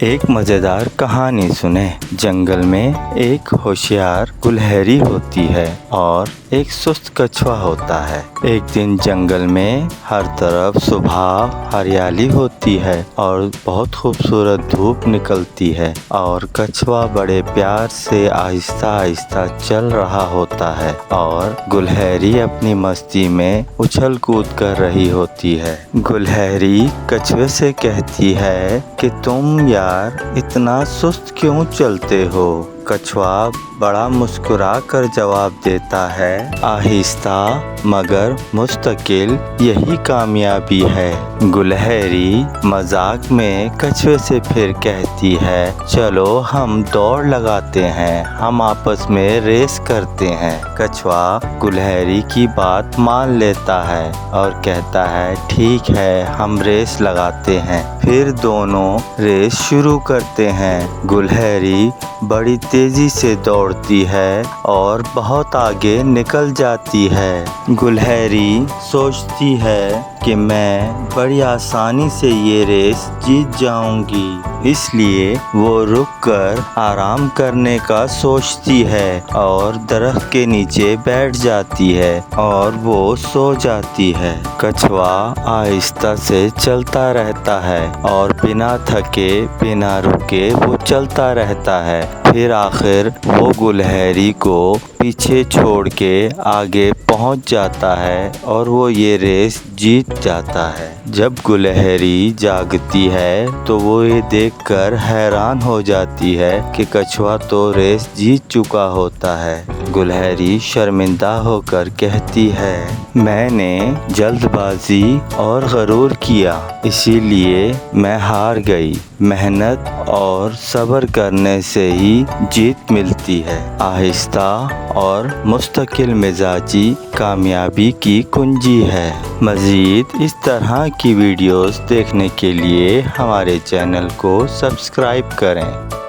ایک مزیدار کہانی سنیں۔ جنگل میں ایک ہوشیار گلہری ہوتی ہے اور ایک سست کچھوا ہوتا ہے۔ ایک دن جنگل میں ہر طرف صبح ہریالی ہوتی ہے اور بہت خوبصورت دھوپ نکلتی ہے اور کچھوا بڑے پیار سے آہستہ آہستہ چل رہا ہوتا ہے اور گلہری اپنی مستی میں اچھل کود کر رہی ہوتی ہے۔ گلہری کچھوے سے کہتی ہے کہ تم یار اتنا سست کیوں چلتے ہو؟ کچھوا بڑا مسکرا کر جواب دیتا ہے، آہستہ مگر مستقل یہی کامیابی ہے۔ گلہری مذاق میں کچھوے سے پھر کہتی ہے، چلو ہم دوڑ لگاتے ہیں، ہم آپس میں ریس کرتے ہیں۔ کچھوا گلہری کی بات مان لیتا ہے اور کہتا ہے، ٹھیک ہے ہم ریس لگاتے ہیں۔ پھر دونوں ریس شروع کرتے ہیں۔ گلہری بڑی تیزی سے دوڑتی ہے اور بہت آگے نکل جاتی ہے۔ گلہری سوچتی ہے کہ میں بڑی آسانی سے یہ ریس جیت جاؤں گی، اس لیے وہ رک کر آرام کرنے کا سوچتی ہے اور درخت کے نیچے بیٹھ جاتی ہے اور وہ سو جاتی ہے۔ کچھوا آہستہ سے چلتا رہتا ہے اور بنا تھکے بنا رکے وہ چلتا رہتا ہے۔ پھر آخر وہ گلہری کو پیچھے چھوڑ کے آگے پہنچ جاتا ہے اور وہ یہ ریس جیت جاتا ہے۔ جب گلہری جاگتی ہے تو وہ یہ دیکھ کر حیران ہو جاتی ہے کہ کچھوا تو ریس جیت چکا ہوتا ہے۔ گلہری شرمندہ ہو کر کہتی ہے، میں نے جلد بازی اور غرور کیا، اسی لیے میں ہار گئی۔ محنت اور صبر کرنے سے ہی جیت ملتی ہے۔ آہستہ اور مستقل مزاجی کامیابی کی کنجی ہے۔ مزید اس طرح کی ویڈیوز دیکھنے کے لیے ہمارے چینل کو سبسکرائب کریں۔